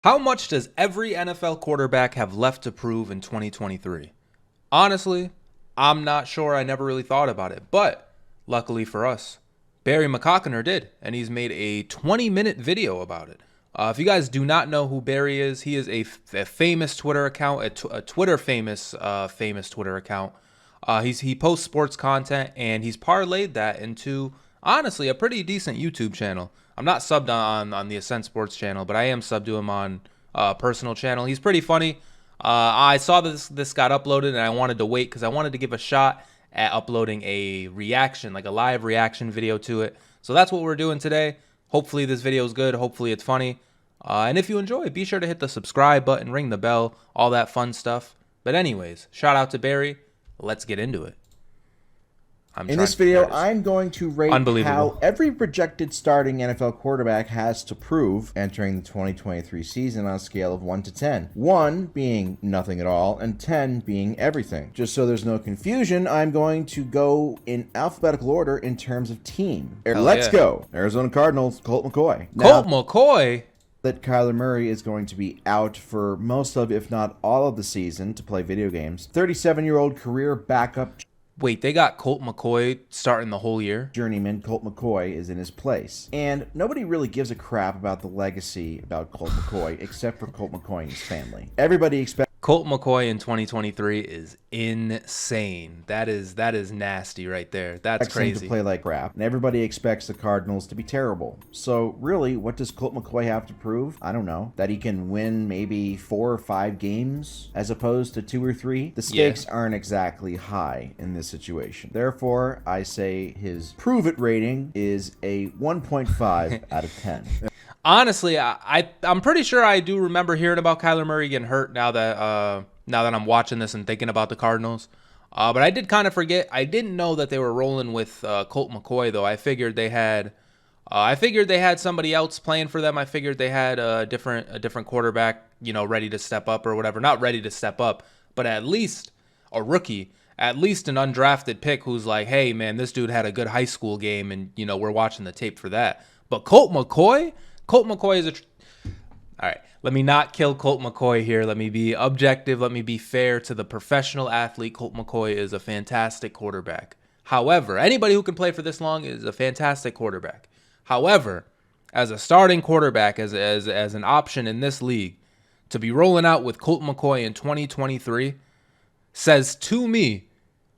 How much does every NFL quarterback have left to prove in 2023? Honestly, I'm not sure. I never really thought about it. But luckily for us, Barry McCockiner did, and he's made a 20-minute video about it. If you guys do not know who Barry is, he is a famous Twitter account, a Twitter famous Twitter account. He posts sports content, and he's parlayed that into honestly a pretty decent YouTube channel. I'm not subbed on the Ascent Sports channel, but I am subbed to him on personal channel. He's pretty funny. I saw this got uploaded, and I wanted to wait because I wanted to give a shot at uploading a reaction, like a live reaction video to it. So that's what we're doing today. Hopefully this video is good. Hopefully it's funny. And if you enjoy, be sure to hit the subscribe button, ring the bell, all that fun stuff. But anyways, shout out to Barry. Let's get into it. In this video, I'm going to rate how every projected starting NFL quarterback has to prove entering the 2023 season on a scale of 1 to 10. 1 being nothing at all, and 10 being everything. Just so there's no confusion, I'm going to go in alphabetical order in terms of team. Let's go. Arizona Cardinals, Colt McCoy. Colt McCoy? That Kyler Murray is going to be out for most of, if not all of the season to play video games. 37-year-old career backup. Wait, they got Colt McCoy starting the whole year? Journeyman Colt McCoy is in his place. And nobody really gives a crap about the legacy about Colt McCoy except for Colt McCoy and his family. Everybody expects Colt McCoy in 2023 is insane. That is nasty right there. That's crazy. Him to play like crap, and everybody expects the Cardinals to be terrible. So really, what does Colt McCoy have to prove? I don't know. That he can win maybe 4 or 5 games as opposed to 2 or 3? The stakes aren't exactly high in this situation. Therefore, I say his prove it rating is a 1.5 out of 10. Honestly, I'm pretty sure I do remember hearing about Kyler Murray getting hurt now that I'm watching this and thinking about the Cardinals. But I did kind of forget. I didn't know that they were rolling with Colt McCoy though. I figured they had somebody else playing for them. I figured they had a different quarterback, ready to step up or whatever. Not ready to step up, but at least a rookie, at least an undrafted pick who's like, hey man, this dude had a good high school game, and we're watching the tape for that. But Colt McCoy is all right. Let me not kill Colt McCoy here. Let me be objective. Let me be fair to the professional athlete. Colt McCoy is a fantastic quarterback. However, anybody who can play for this long is a fantastic quarterback. However, as a starting quarterback, as an option in this league, to be rolling out with Colt McCoy in 2023 says to me,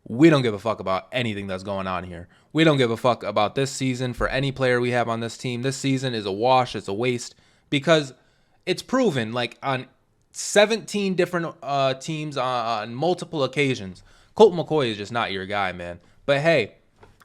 we don't give a fuck about anything that's going on here. We don't give a fuck about this season for any player we have on this team. This season is a wash. It's a waste because it's proven like on 17 different teams on multiple occasions. Colt McCoy is just not your guy, man. But hey,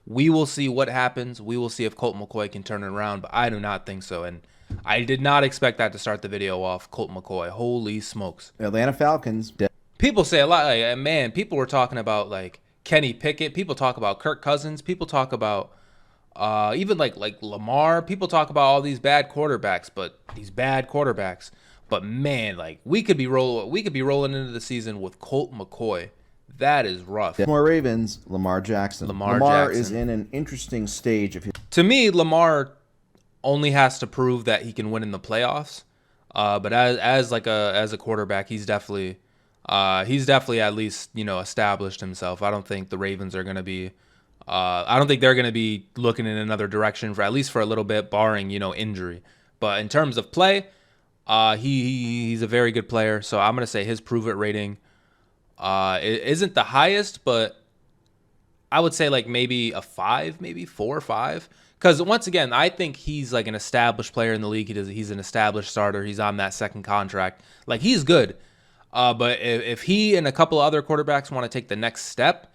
we will see what happens. We will see if Colt McCoy can turn it around, but I do not think so. And I did not expect that to start the video off. Colt McCoy. Holy smokes. Atlanta Falcons. People say a lot. Like, man, people were talking about like Kenny Pickett. People talk about Kirk Cousins. People talk about even like Lamar. People talk about all these bad quarterbacks, But man, like we could be rolling into the season with Colt McCoy. That is rough. More Ravens, Lamar Jackson. Lamar is in an interesting stage of his. To me, Lamar only has to prove that he can win in the playoffs. But as a quarterback, he's definitely at least established himself. I don't think the Ravens are going to be. I don't think they're going to be looking in another direction for at least for a little bit, barring injury. But in terms of play, he's a very good player. So I'm going to say his prove it rating it isn't the highest, but I would say like maybe a 5, maybe 4 or 5. Because once again, I think he's like an established player in the league. He's an established starter. He's on that second contract. Like he's good. But if he and a couple other quarterbacks want to take the next step,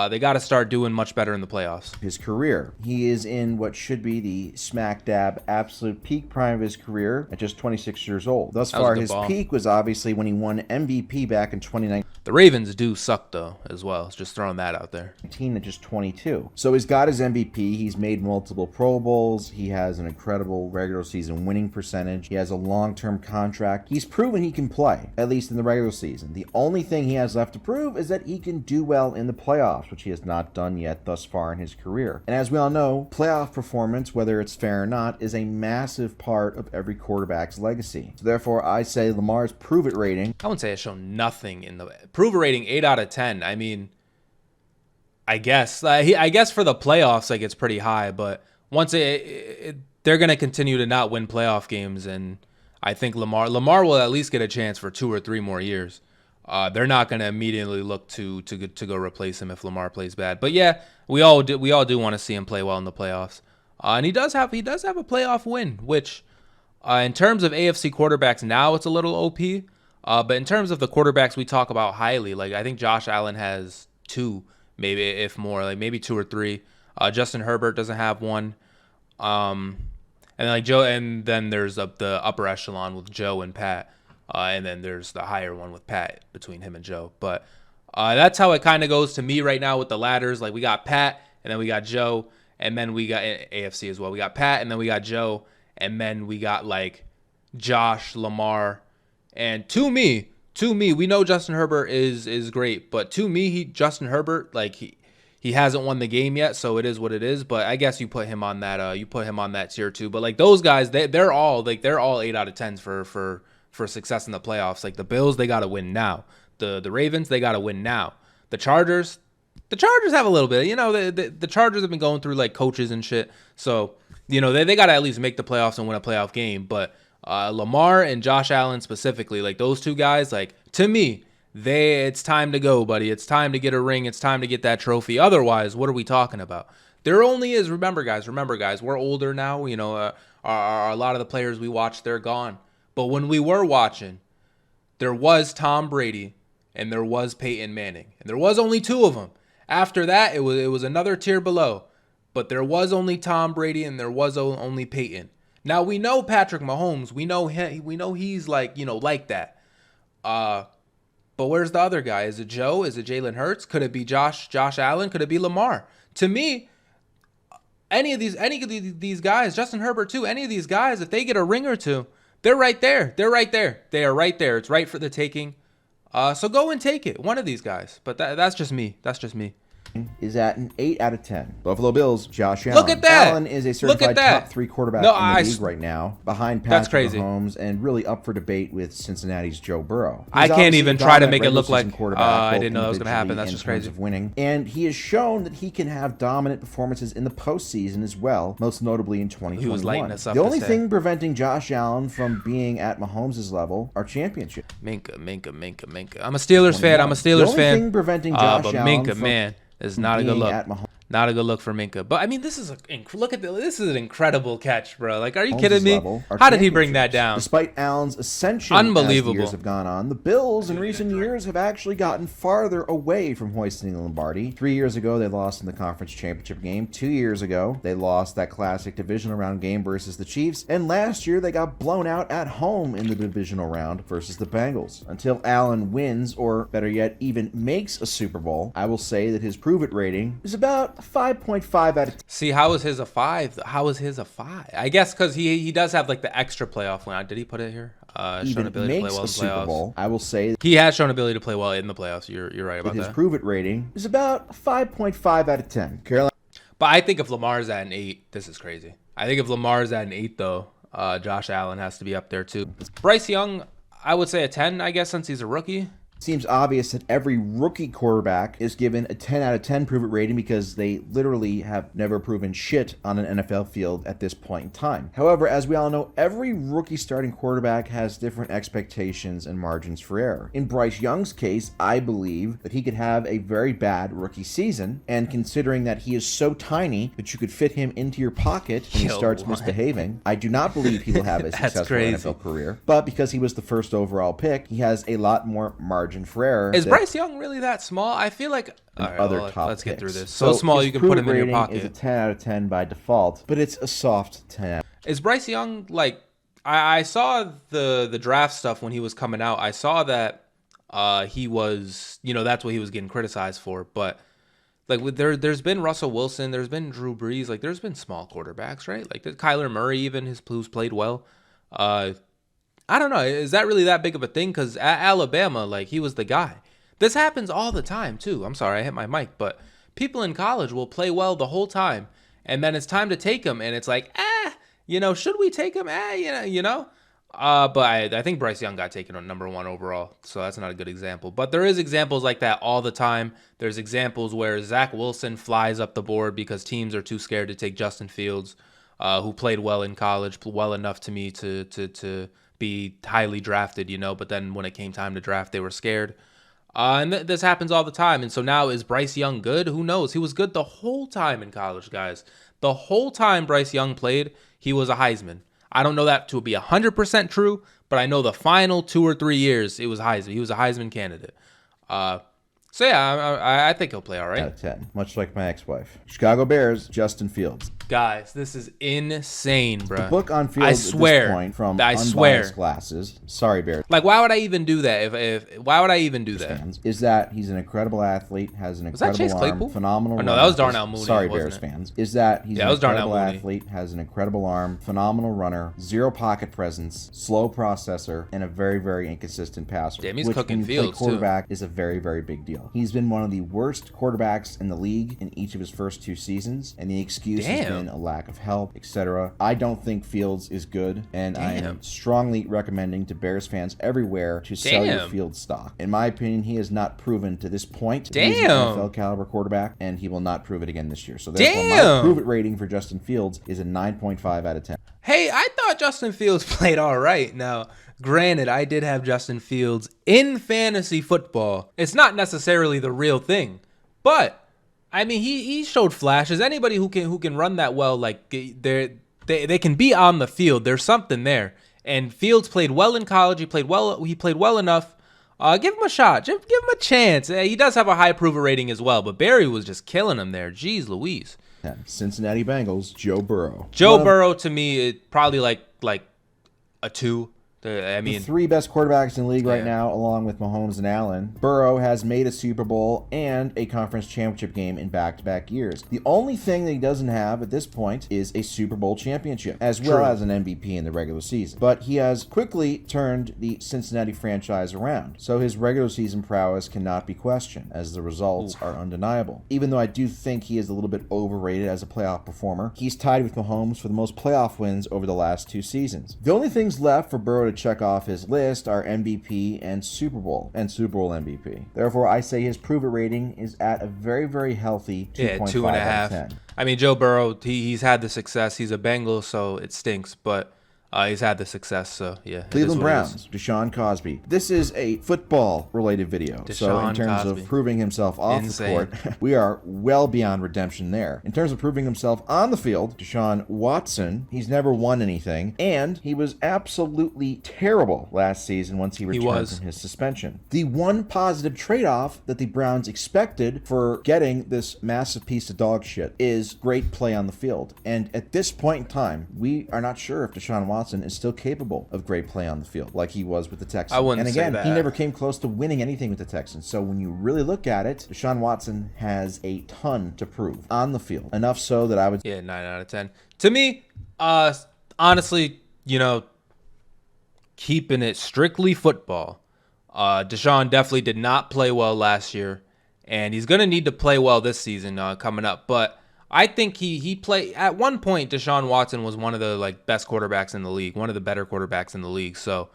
they got to start doing much better in the playoffs. His career. He is in what should be the smack dab absolute peak prime of his career at just 26 years old. Thus far, his peak was obviously when he won MVP back in 2019. The Ravens do suck, though, as well. Just throwing that out there. 19 and just 22. So he's got his MVP. He's made multiple Pro Bowls. He has an incredible regular season winning percentage. He has a long-term contract. He's proven he can play, at least in the regular season. The only thing he has left to prove is that he can do well in the playoffs, which he has not done yet thus far in his career. And as we all know, playoff performance, whether it's fair or not, is a massive part of every quarterback's legacy. So therefore, I say Lamar's prove-it rating. I wouldn't say it's shown nothing in the prove-it rating. 8 out of 10. I mean, I guess for the playoffs, like, it's pretty high. But once they're gonna continue to not win playoff games, and I think Lamar will at least get a chance for 2 or 3 more years. They're not gonna immediately look to go replace him if Lamar plays bad. But yeah, we all do want to see him play well in the playoffs. And he does have a playoff win, which in terms of AFC quarterbacks now, it's a little OP. But in terms of the quarterbacks we talk about highly, like, I think Josh Allen has 2, maybe if more, like maybe 2 or 3. Justin Herbert doesn't have one. And like Joe, and then there's the upper echelon with Joe and Pat. And then there's the higher one with Pat between him and Joe. But that's how it kind of goes to me right now with the ladders. Like, we got Pat, and then we got Joe, and then we got AFC as well. We got Pat, and then we got Joe, and then we got like Josh, Lamar. And to me, we know Justin Herbert is great, but to me, Justin Herbert, like, he hasn't won the game yet, so it is what it is. But I guess you put him on that tier too. But like, those guys, they're all 8 out of 10s for success in the playoffs. Like, the Bills, they got to win now. The Ravens, they got to win now. The Chargers have a little bit. You know, the Chargers have been going through like coaches and shit, so you know they got to at least make the playoffs and win a playoff game. But Lamar and Josh Allen specifically, like, those 2 guys, like, to me, it's time to go, buddy. It's time to get a ring. It's time to get that trophy. Otherwise, what are we talking about? There only is, remember guys, we're older now. You know, a lot of the players we watch, they're gone. But when we were watching, there was Tom Brady and there was Peyton Manning. And there was only 2 of them. After that, it was another tier below. But there was only Tom Brady and there was only Peyton. Now, we know Patrick Mahomes. We know he's like, you know, like that. But where's the other guy? Is it Joe? Is it Jalen Hurts? Could it be Josh Allen? Could it be Lamar? To me, any of these guys, Justin Herbert too, any of these guys, if they get a ring or 2, they're right there. They are right there. It's right for the taking. So go and take it. One of these guys. But that's just me. Is at an 8 out of 10. Buffalo Bills, Josh Allen. Look at that. Allen is a certified top 3 quarterback in the league right now, behind Patrick Mahomes, and really up for debate with Cincinnati's Joe Burrow. I can't even try to make it look like I didn't know that was going to happen. That's just crazy. Of winning. And he has shown that he can have dominant performances in the postseason as well, most notably in 2021. He was lighting us up. The only thing preventing Josh Allen from being at Mahomes' level are championships. Minka. I'm a Steelers fan. The only thing preventing Josh Allen Minka, man. It's not a good look. Not a good look for Minka. But I mean, this is an incredible catch, bro. Like, are you kidding me? How did he bring that down? Despite Allen's ascension, unbelievable. As the years have gone on, the Bills in recent years have actually gotten farther away from hoisting the Lombardi. 3 years ago, they lost in the conference championship game. 2 years ago, they lost that classic divisional round game versus the Chiefs. And last year, they got blown out at home in the divisional round versus the Bengals. Until Allen wins, or better yet, even makes a Super Bowl, I will say that his prove-it rating is about 5.5 out of 10. See, how is his a 5? How is his a 5? I guess because he does have like the extra playoff win. Did he put it here? Shown ability to play well in the Super Bowl. I will say he has shown ability to play well in the playoffs. You're right about that. His prove-it rating is about 5.5 out of 10. Carolina. But I think if Lamar's at an 8, this is crazy. I think if Lamar's at an 8, though, Josh Allen has to be up there too. Bryce Young, I would say a 10, I guess, since he's a rookie. Seems obvious that every rookie quarterback is given a 10 out of 10 prove-it rating because they literally have never proven shit on an NFL field at this point in time. However, as we all know, every rookie starting quarterback has different expectations and margins for error. In Bryce Young's case, I believe that he could have a very bad rookie season, and considering that he is so tiny that you could fit him into your pocket when he starts misbehaving, I do not believe he will have a successful NFL career. But because he was the first overall pick, he has a lot more margin for error. Is Bryce Young really that small? I feel like let's get through this. So small you can put him in your pocket. Is a 10 out of 10 by default, but it's a soft 10. Is Bryce Young like? I saw the draft stuff when he was coming out. I saw that he was, that's what he was getting criticized for. But like there's been Russell Wilson, there's been Drew Brees, like there's been small quarterbacks, right? Like Kyler Murray, even who's played well. I don't know. Is that really that big of a thing? Because at Alabama, like he was the guy. This happens all the time too. I'm sorry, I hit my mic, but people in college will play well the whole time, and then it's time to take them, and it's like, should we take him? But I think Bryce Young got taken on number 1 overall, so that's not a good example. But there is examples like that all the time. There's examples where Zach Wilson flies up the board because teams are too scared to take Justin Fields, who played well in college, well enough to me to be highly drafted, But then when it came time to draft, they were scared. And this happens all the time. And so now, is Bryce Young good? Who knows? He was good the whole time in college, guys. The whole time Bryce Young played, he was a Heisman. I don't know that to be 100% true, but I know the final 2 or 3 years it was Heisman. He was a Heisman candidate. So yeah, I think he'll play all right. Out of 10, much like my ex-wife. Chicago Bears, Justin Fields. Guys, this is insane, bro. The book on Fields, I swear, at this point, from unbiased glasses. Sorry, Bears. Like, why would I even do that? If why would I even do that? Fans, is that he's an incredible athlete, has an incredible arm, phenomenal. Oh, no, that was Darnell Mooney. Sorry, Bears fans. Is that he's an incredible athlete, has an incredible arm, phenomenal runner, zero pocket presence, slow processor, and a very, very inconsistent passer. Damn, he's cooking Fields too. Quarterback is a very, very big deal. He's been one of the worst quarterbacks in the league in each of his first 2 seasons, and the excuse has been a lack of help, etc. I don't think Fields is good, and I am strongly recommending to Bears fans everywhere to sell your Fields stock. In my opinion, he has not proven to this point he's an NFL caliber quarterback, and he will not prove it again this year. So therefore, my prove it rating for Justin Fields is a 9.5 out of 10. Hey, I thought Justin Fields played all right. Now, granted, I did have Justin Fields in fantasy football. It's not necessarily the real thing, but I mean, he showed flashes. Anybody who can run that well, like they can be on the field. There's something there. And Fields played well in college. He played well enough. Give him a shot. Give him a chance. He does have a high approval rating as well. But Barry was just killing him there. Jeez Louise. Cincinnati Bengals, Joe Burrow. Joe Burrow, to me, probably like a 2. I mean, the 3 best quarterbacks in the league right now, along with Mahomes and Allen. Burrow has made a Super Bowl and a conference championship game in back-to-back years. The only thing that he doesn't have at this point is a Super Bowl championship, as well as an MVP in the regular season. But he has quickly turned the Cincinnati franchise around, so his regular season prowess cannot be questioned, as the results are undeniable. Even though I do think he is a little bit overrated as a playoff performer, he's tied with Mahomes for the most playoff wins over the last 2 seasons. The only things left for Burrow to check off his list are MVP and Super Bowl MVP. Therefore, I say his prove it rating is at a very, very healthy 2.5 out of 10. I mean, Joe Burrow, he's had the success. He's a Bengal, so it stinks, but he's had the success, so yeah. Cleveland Browns, Deshaun Cosby. This is a football-related video. So in terms of proving himself off the court, we are well beyond redemption there. In terms of proving himself on the field, Deshaun Watson, he's never won anything, and he was absolutely terrible last season once he returned from his suspension. The one positive trade-off that the Browns expected for getting this massive piece of dog shit is great play on the field. And at this point in time, we are not sure if Deshaun Watson is still capable of great play on the field like he was with the Texans. And again, he never came close to winning anything with the Texans. So when you really look at it, Deshaun Watson has a ton to prove on the field. Enough so that I would... 9 out of 10. To me, honestly, keeping it strictly football, Deshaun definitely did not play well last year, and he's going to need to play well this season coming up. But I think he played at one point. Deshaun Watson was one of the best quarterbacks in the league, one of the better quarterbacks in the league. So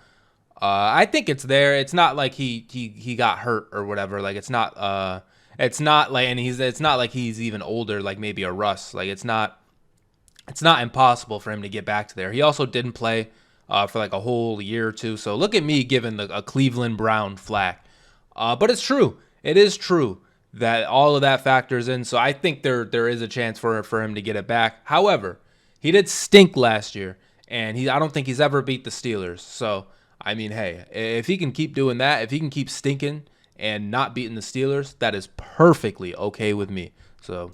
I think it's there. It's not like he got hurt or whatever. Like it's not like he's even older, like maybe a Russ. Like it's not impossible for him to get back to there. He also didn't play for like a whole year or 2. So look at me giving a Cleveland Brown flack. But it's true. It is true that all of that factors in. So I think there is a chance for him to get it back. However, he did stink last year, and I don't think he's ever beat the Steelers. So, I mean, hey, if he can keep doing that, if he can keep stinking and not beating the Steelers, that is perfectly okay with me. So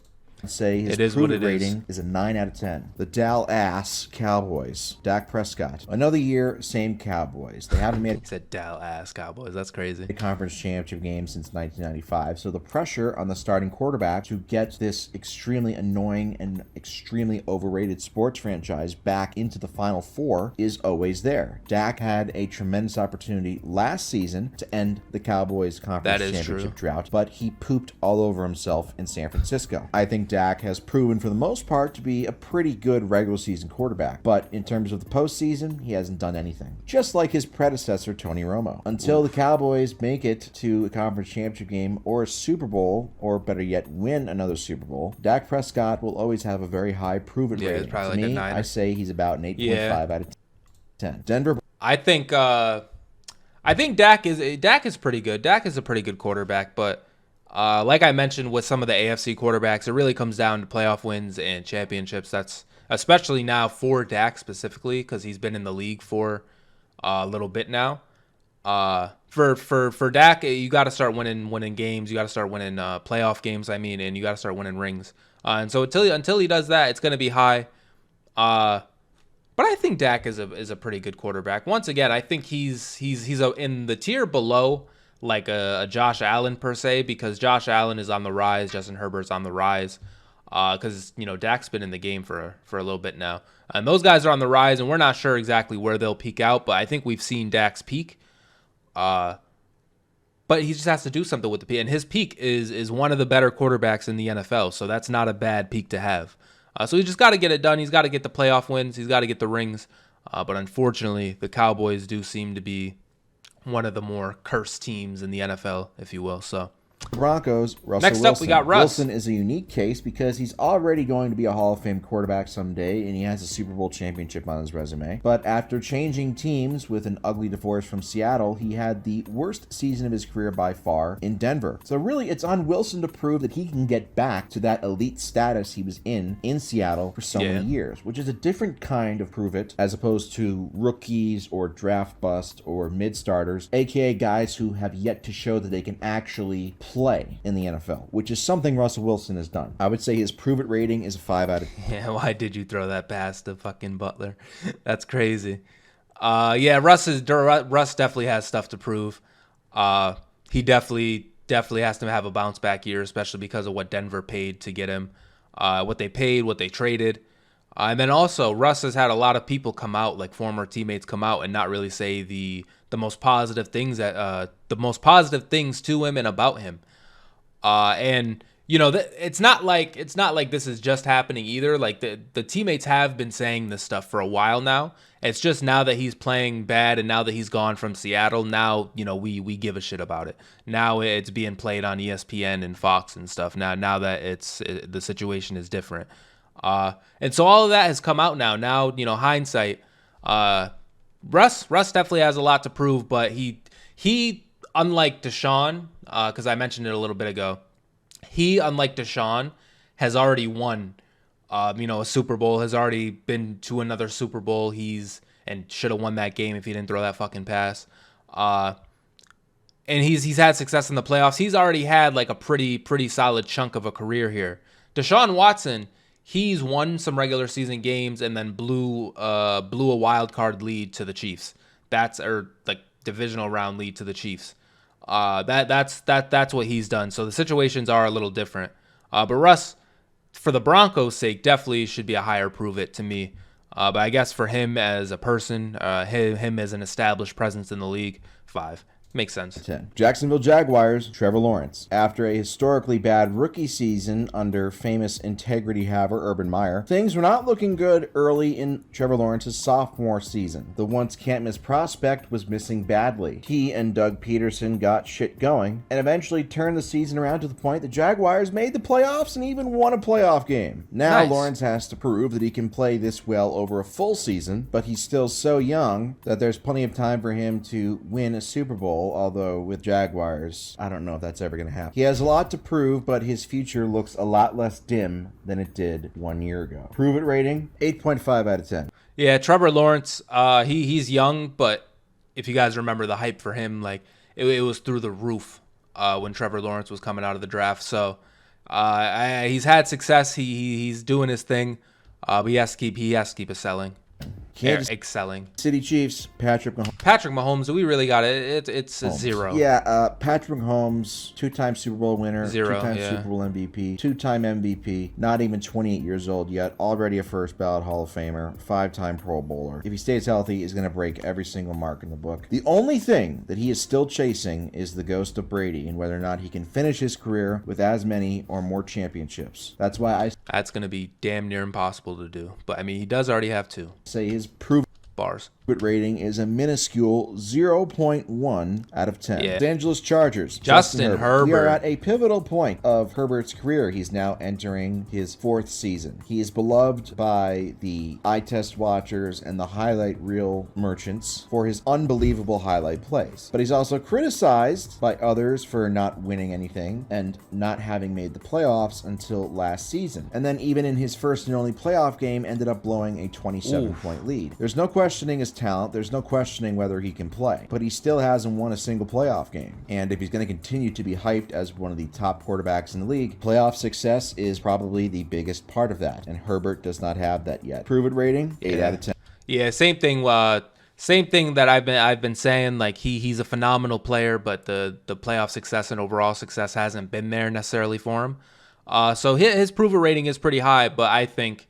say his prove-it rating is a 9 out of 10. The Dallas Cowboys. Dak Prescott. Another year, same Cowboys. They haven't made said Dallas Cowboys. That's crazy. A conference championship game since 1995. So the pressure on the starting quarterback to get this extremely annoying and extremely overrated sports franchise back into the Final Four is always there. Dak had a tremendous opportunity last season to end the Cowboys conference championship drought, but he pooped all over himself in San Francisco. I think Dak has proven for the most part to be a pretty good regular season quarterback, but in terms of the postseason, he hasn't done anything. Just like his predecessor, Tony Romo. Until the Cowboys make it to a conference championship game or a Super Bowl, or better yet, win another Super Bowl, Dak Prescott will always have a very high prove-it rating. It's probably to like me, a 9. I say he's about an 8.5 out of 10. Denver. I think Dak is pretty good. Dak is a pretty good quarterback, but like I mentioned with some of the AFC quarterbacks, it really comes down to playoff wins and championships. That's especially now for Dak specifically because he's been in the league for a little bit now. For Dak, you got to start winning games. You got to start winning playoff games. And you got to start winning rings. And so until he does that, it's going to be high. But I think Dak is a pretty good quarterback. Once again, I think he's in the tier below like a Josh Allen per se, because Josh Allen is on the rise, Justin Herbert's on the rise, because Dak's been in the game for a little bit now, and those guys are on the rise, and we're not sure exactly where they'll peak out, but I think we've seen Dak's peak. But he just has to do something with the peak, and his peak is one of the better quarterbacks in the NFL, so that's not a bad peak to have. So he's just got to get it done. He's got to get the playoff wins. He's got to get the rings. But unfortunately, the Cowboys do seem to be one of the more cursed teams in the NFL, if you will. So Broncos, Russell Wilson. Next up, we got Russ. Wilson is a unique case because he's already going to be a Hall of Fame quarterback someday, and he has a Super Bowl championship on his resume. But after changing teams with an ugly divorce from Seattle, he had the worst season of his career by far in Denver. So really, it's on Wilson to prove that he can get back to that elite status he was in Seattle for so many years, which is a different kind of prove it, as opposed to rookies or draft bust or mid-starters, aka guys who have yet to show that they can actually play in the NFL, which is something Russell Wilson has done. I would say his prove-it rating is a 5 out of 10. Yeah, why did you throw that past the fucking Butler? That's crazy. Russ definitely has stuff to prove. He definitely has to have a bounce back year, especially because of what Denver paid to get him, what they paid, what they traded. And then also, Russ has had a lot of people come out, like former teammates come out and not really say the most positive things to him and about him. And it's not like this is just happening either. Like the teammates have been saying this stuff for a while now. It's just now that he's playing bad and now that he's gone from Seattle, now we give a shit about it. Now it's being played on ESPN and Fox and stuff. Now that the situation is different. And so all of that has come out now. Now, hindsight, Russ definitely has a lot to prove, but he unlike Deshaun, because I mentioned it a little bit ago, he, unlike Deshaun, has already won, a Super Bowl, has already been to another Super Bowl. And should have won that game if he didn't throw that fucking pass. And he's had success in the playoffs. He's already had like a pretty solid chunk of a career here. Deshaun Watson, he's won some regular season games and then blew a wild card lead to the Chiefs. Divisional round lead to the Chiefs. That's what he's done. So the situations are a little different. But Russ, for the Broncos' sake, definitely should be a higher prove it to me. But I guess for him as a person, him as an established presence in the league, 5. Makes sense. 10. Jacksonville Jaguars, Trevor Lawrence. After a historically bad rookie season under famous integrity haver Urban Meyer, things were not looking good early in Trevor Lawrence's sophomore season. The once can't-miss prospect was missing badly. He and Doug Peterson got shit going and eventually turned the season around to the point the Jaguars made the playoffs and even won a playoff game. Now nice. Lawrence has to prove that he can play this well over a full season, but he's still so young that there's plenty of time for him to win a Super Bowl. Although with Jaguars, I don't know if that's ever going to happen. He has a lot to prove, but his future looks a lot less dim than it did 1 year ago. Prove it rating, 8.5 out of 10. Yeah, Trevor Lawrence, he's young, but if you guys remember the hype for him, like it was through the roof when Trevor Lawrence was coming out of the draft. So He's had success. He's doing his thing. But he has to keep excelling. Excelling. City Chiefs, Patrick Mahomes. Patrick Mahomes, we really got it. It's a 0. Yeah, Patrick Mahomes, 2-time Super Bowl winner, 0, 2-time Super Bowl MVP, 2-time MVP, not even 28 years old yet, already a first ballot Hall of Famer, 5-time Pro Bowler. If he stays healthy, he's going to break every single mark in the book. The only thing that he is still chasing is the ghost of Brady and whether or not he can finish his career with as many or more championships. That's why that's going to be damn near impossible to do. But I mean, he does already have 2. Say his proven bars rating is a minuscule 0.1 out of 10. Yeah. Los Angeles Chargers. Justin Herbert. We are at a pivotal point of Herbert's career. He's now entering his 4th season. He is beloved by the eye test watchers and the highlight reel merchants for his unbelievable highlight plays. But he's also criticized by others for not winning anything and not having made the playoffs until last season. And then even in his first and only playoff game ended up blowing a 27-point lead. There's no questioning his talent. There's no questioning whether he can play. But he still hasn't won a single playoff game. And if he's going to continue to be hyped as one of the top quarterbacks in the league, playoff success is probably the biggest part of that. And Herbert does not have that yet. Prove it rating, 8 out of 10. Yeah, same thing. Same thing that I've been saying. Like he's a phenomenal player, but the playoff success and overall success hasn't been there necessarily for him. So his prove it rating is pretty high, but I think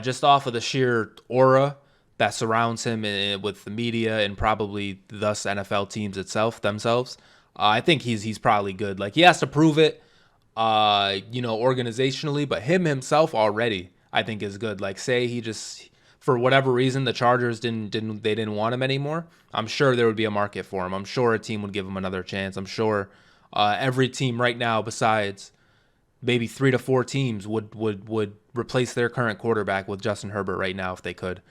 just off of the sheer aura that surrounds him with the media and probably thus NFL teams themselves, I think he's probably good. Like he has to prove it, organizationally, but himself already I think is good. Like say he just for whatever reason the Chargers didn't want him anymore. I'm sure there would be a market for him. I'm sure a team would give him another chance. I'm sure every team right now besides maybe 3 to 4 teams would replace their current quarterback with Justin Herbert right now if they could.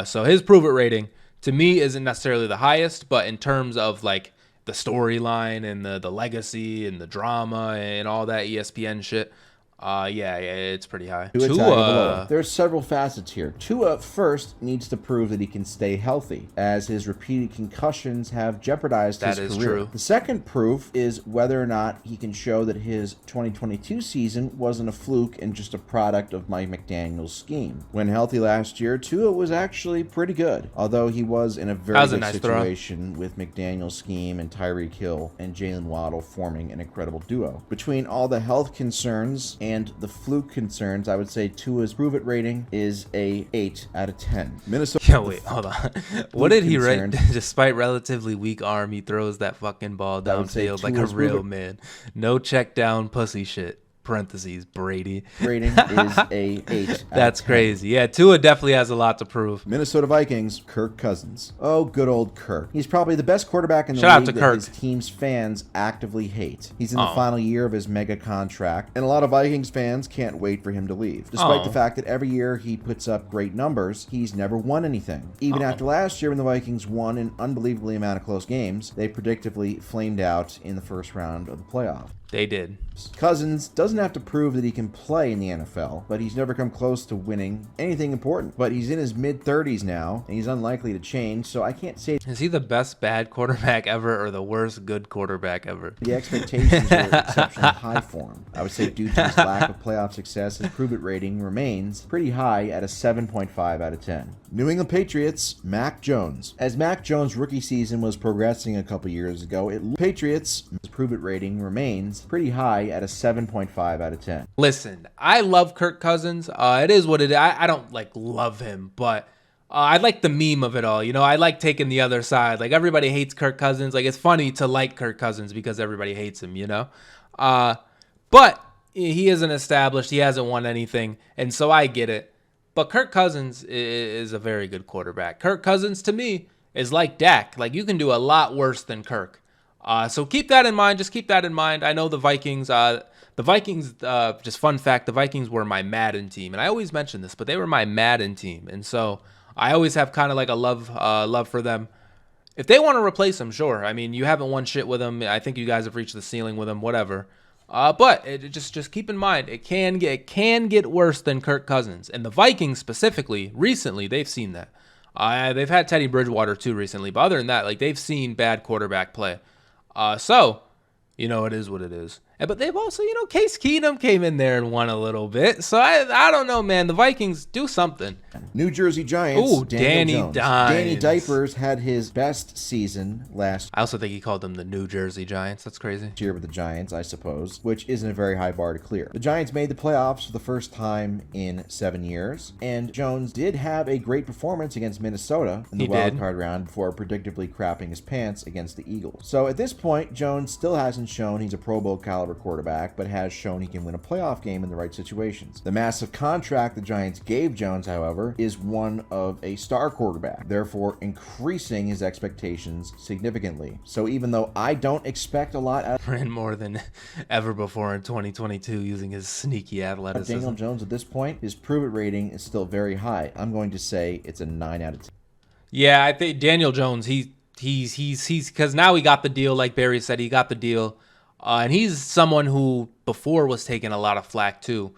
So his prove it rating to me isn't necessarily the highest, but in terms of like the storyline and the legacy and the drama and all that ESPN shit, it's pretty high. Tua, there's several facets here. Tua first needs to prove that he can stay healthy, as his repeated concussions have jeopardized his career. That is true. The second proof is whether or not he can show that his 2022 season wasn't a fluke and just a product of Mike McDaniel's scheme. When healthy last year, Tua was actually pretty good, although he was in a very good situation with McDaniel's scheme and Tyreek Hill and Jalen Waddle forming an incredible duo. Between all the health concerns and the fluke concerns, I would say Tua's prove it rating is a 8 out of 10. Minnesota. Yo, wait, hold on. What did he rate? Despite relatively weak arm, he throws that fucking ball downfield like a real man. No check down pussy shit. Parentheses Brady. Rating is a 8. That's crazy. Yeah, Tua definitely has a lot to prove. Minnesota Vikings, Kirk Cousins. Oh, good old Kirk. He's probably the best quarterback in the league that his team's fans actively hate. He's in the final year of his mega contract, and a lot of Vikings fans can't wait for him to leave. Despite the fact that every year he puts up great numbers, he's never won anything. Even after last year when the Vikings won an unbelievably amount of close games, they predictably flamed out in the first round of the playoff. They did. Cousins doesn't have to prove that he can play in the NFL, but he's never come close to winning anything important. But he's in his mid-30s now, and he's unlikely to change, so I can't say... Is he the best bad quarterback ever or the worst good quarterback ever? The expectations are exceptionally high for him. I would say due to his lack of playoff success, his prove-it rating remains pretty high at a 7.5 out of 10. New England Patriots, Mac Jones. As Mac Jones' rookie season was progressing a couple years ago, Patriots' prove-it rating remains pretty high at a 7.5 out of 10. Listen, I love Kirk Cousins. It is what it is. I don't love him, but I like the meme of it all. I like taking the other side. Like everybody hates Kirk Cousins. Like it's funny to like Kirk Cousins because everybody hates him, But he isn't established. He hasn't won anything, and so I get it. But Kirk Cousins is a very good quarterback. Kirk Cousins to me is like Dak. Like you can do a lot worse than Kirk. So keep that in mind. Just keep that in mind. I know the Vikings, just fun fact, the Vikings were my Madden team. And I always mention this, but they were my Madden team. And so I always have kind of like a love for them. If they want to replace them, sure. I mean, you haven't won shit with them. I think you guys have reached the ceiling with them, whatever. But just keep in mind, it can get worse than Kirk Cousins. And the Vikings specifically, recently, they've seen that. They've had Teddy Bridgewater too recently. But other than that, they've seen bad quarterback play. So, it is what it is. But they've also, Case Keenum came in there and won a little bit. So I don't know, man. The Vikings do something. New Jersey Giants. Ooh, Danny Dimes. Danny Diapers had his best season last. I also think he called them the New Jersey Giants. That's crazy. Year with the Giants, I suppose, which isn't a very high bar to clear. The Giants made the playoffs for the first time in 7 years, and Jones did have a great performance against Minnesota in the wild card round before predictably crapping his pants against the Eagles. So at this point, Jones still hasn't shown he's a Pro Bowl caliber quarterback, but has shown he can win a playoff game in the right situations. The massive contract the Giants gave Jones, however, is one of a star quarterback, therefore increasing his expectations significantly. So even though I don't expect a lot out ran more than ever before in 2022 using his sneaky athleticism. Daniel Jones at this point, his prove it rating is still very high. I'm going to say it's a 9 out of 10. Yeah, I think Daniel Jones, he's because now he got the deal, like Barry said, he got the deal. And he's someone who before was taking a lot of flack too.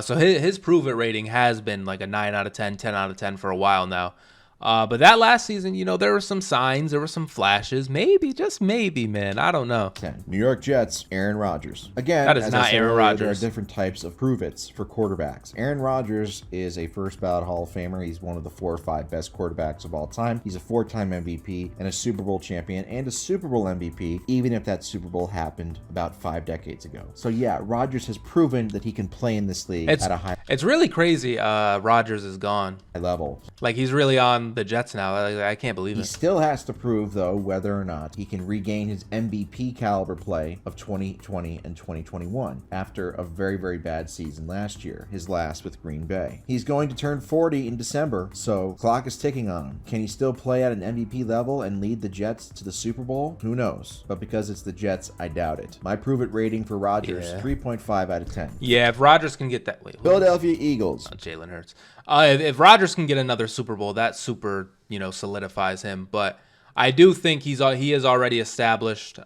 So his prove it rating has been like a 9 out of 10, 10 out of 10 for a while now. But that last season, there were some signs, there were some flashes. Maybe, just maybe, man. I don't know. New York Jets, Aaron Rodgers. Again, that is not Aaron Rodgers. There are different types of prove-its for quarterbacks. Aaron Rodgers is a first ballot Hall of Famer. He's one of the 4 or 5 best quarterbacks of all time. He's a 4-time MVP and a Super Bowl champion and a Super Bowl MVP, even if that Super Bowl happened about 5 decades ago. So yeah, Rodgers has proven that he can play in this league at a high. It's really crazy. Rodgers is gone. Level. Like he's really on the Jets now. I can't believe it. He still has to prove, though, whether or not he can regain his MVP caliber play of 2020 and 2021 after a very, very bad season last year, his last with Green Bay. He's going to turn 40 in December, so clock is ticking on him. Can he still play at an MVP level and lead the Jets to the Super Bowl? Who knows? But because it's the Jets, I doubt it. My prove it rating for Rodgers, 3.5 out of 10. Yeah, if Rodgers can get that. Philadelphia Eagles. Jalen Hurts. If Rodgers can get another Super Bowl, that super, solidifies him. But I do think he has already established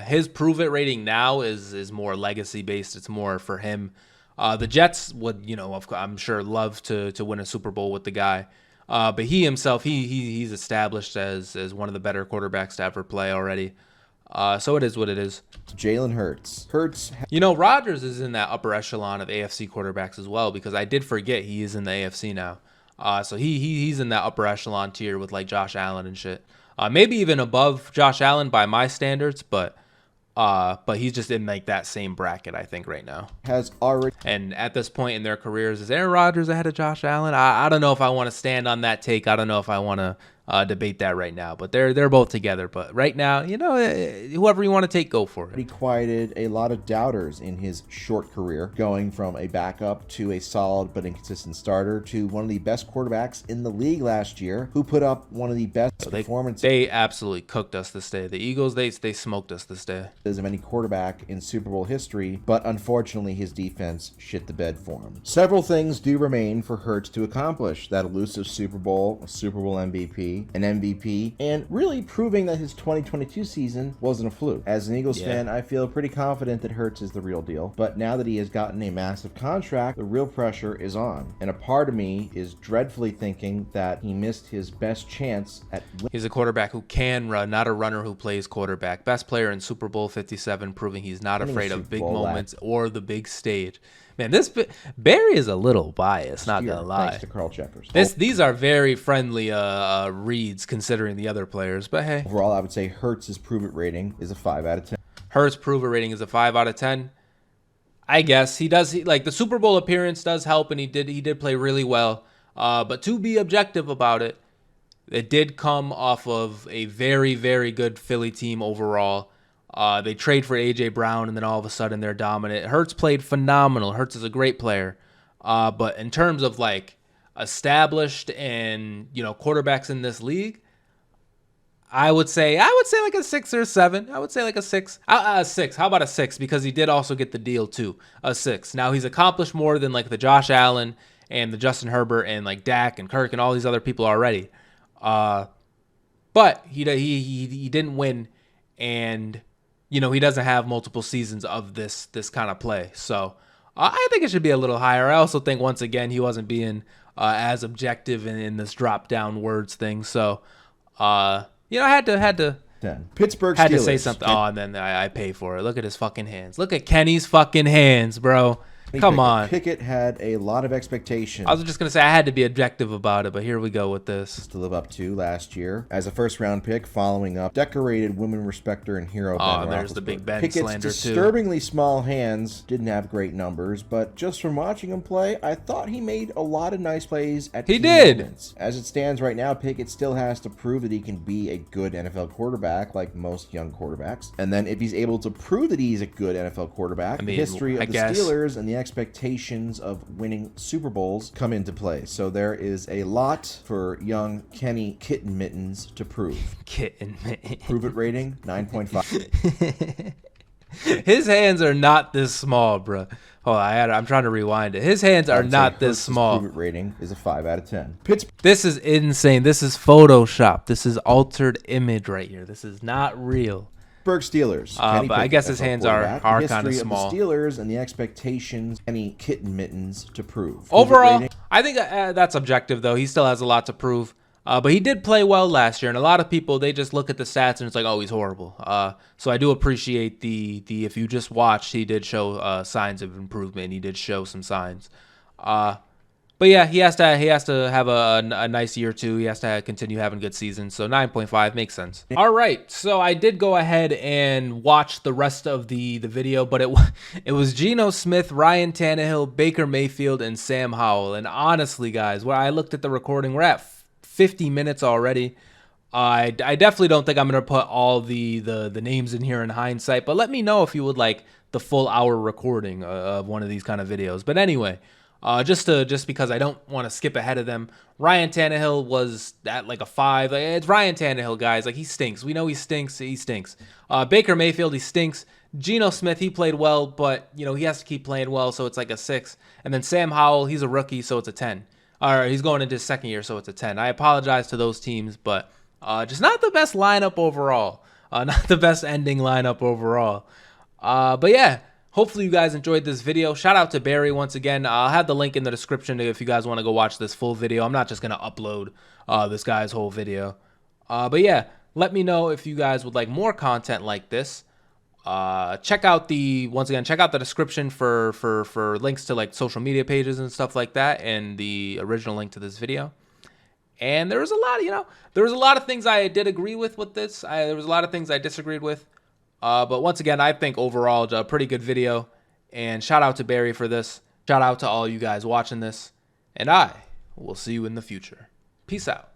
his prove it rating now is more legacy based. It's more for him. The Jets would, I'm sure love to win a Super Bowl with the guy. But he himself, he's established as one of the better quarterbacks to ever play already. So it is what it is. Jalen Hurts. Rodgers is in that upper echelon of AFC quarterbacks as well, because I did forget he is in the AFC now. So he's in that upper echelon tier with like Josh Allen and shit. Maybe even above Josh Allen by my standards, but he's just in like that same bracket, I think, right now. And at this point in their careers, is Aaron Rodgers ahead of Josh Allen? I don't know if I want to stand on that take. I don't know if I want to debate that right now, but they're both together. But right now, whoever you want to take, go for it. He quieted a lot of doubters in his short career, going from a backup to a solid but inconsistent starter to one of the best quarterbacks in the league last year, who put up one of the best performances. They absolutely cooked us this day. The Eagles, they smoked us this day. Of any quarterback in Super Bowl history, but unfortunately his defense shit the bed for him. Several things do remain for Hurts to accomplish: that elusive Super Bowl, a Super Bowl MVP, an MVP, and really proving that his 2022 season wasn't a fluke. As an Eagles fan, I feel pretty confident that Hurts is the real deal, but now that he has gotten a massive contract, the real pressure is on, and a part of me is dreadfully thinking that he missed his best chance at He's a quarterback who can run, not a runner who plays quarterback. Best player in Super Bowl 57, proving he's not afraid of big moments or the big stage. Man, Barry is a little biased, not gonna lie. Thanks to Carl Checkers. These are very friendly reads considering the other players, but hey. Overall, I would say Hurts' prove it rating is a 5 out of 10. Hurts' prove it rating is a 5 out of 10. I guess the Super Bowl appearance does help, and he did play really well. But to be objective about it, it did come off of a very, very good Philly team overall. They trade for A.J. Brown, and then all of a sudden they're dominant. Hurts played phenomenal. Hurts is a great player. But in terms of like established and quarterbacks in this league, I would say like a 6 or a 7. I would say like a 6. A 6. How about a 6? Because he did also get the deal too. A 6. Now he's accomplished more than like the Josh Allen and the Justin Herbert and like Dak and Kirk and all these other people already. But he didn't win, and he doesn't have multiple seasons of this kind of play. So I think it should be a little higher. I also think once again he wasn't being as objective in this drop down words thing. So I had 10. Pittsburgh Steelers. Had to say something. Oh, and then I pay for it. Look at his fucking hands. Look at Kenny's fucking hands, bro. Come on. Pickett had a lot of expectations. I was just going to say I had to be objective about it, but here we go with this. To live up to last year as a first-round pick, following up decorated women respecter and hero Ben Roethlisberger. There's the Big Ben Pickett's slander, disturbingly small hands didn't have great numbers, but just from watching him play, I thought he made a lot of nice plays at key moments. As it stands right now, Pickett still has to prove that he can be a good NFL quarterback like most young quarterbacks. And then if he's able to prove that he's a good NFL quarterback, the history of the Steelers and the expectations of winning Super Bowls come into play. So there is a lot for young Kenny Kitten Mittens to prove. Kitten Mittens. Prove it rating, 9.5. His hands are not this small, bro. Hold on, I'm trying to rewind it. His hands are not this small. Prove it rating is a 5 out of 10. This is insane. This is Photoshop. This is altered image right here. This is not real. Pittsburgh Steelers. But I guess his hands are kind of small. The Steelers and the expectations, Kenny Kitten Mittens to prove. Overall, I think that's objective, though. He still has a lot to prove. But he did play well last year, and a lot of people, they just look at the stats and it's like, oh, he's horrible. So I do appreciate the if you just watched, he did show signs of improvement. He did show some signs. But yeah, he has to have a nice year too. He has to continue having good seasons. So 9.5 makes sense. All right, so I did go ahead and watch the rest of the video, but it was Geno Smith, Ryan Tannehill, Baker Mayfield, and Sam Howell. And honestly, guys, when I looked at the recording, we're at 50 minutes already. I definitely don't think I'm gonna put all the names in here in hindsight, but let me know if you would like the full hour recording of one of these kind of videos. But anyway. Just because I don't want to skip ahead of them. Ryan Tannehill was at like a 5. Like, it's Ryan Tannehill, guys. Like, he stinks. We know he stinks. He stinks. Baker Mayfield, he stinks. Geno Smith, he played well, but you know he has to keep playing well, so it's like a 6. And then Sam Howell, he's a rookie, so it's a 10. All right, he's going into his second year, so it's a 10. I apologize to those teams, but just not the best lineup overall. Not the best ending lineup overall. But yeah. Hopefully you guys enjoyed this video. Shout out to Barry once again. I'll have the link in the description if you guys want to go watch this full video. I'm not just going to upload this guy's whole video. But yeah, let me know if you guys would like more content like this. Check out the description for links to like social media pages and stuff like that, and the original link to this video. And there was a lot, there was a lot of things I did agree with this. There was a lot of things I disagreed with. But once again, I think overall a pretty good video. And shout out to Barry for this. Shout out to all you guys watching this. And I will see you in the future. Peace out.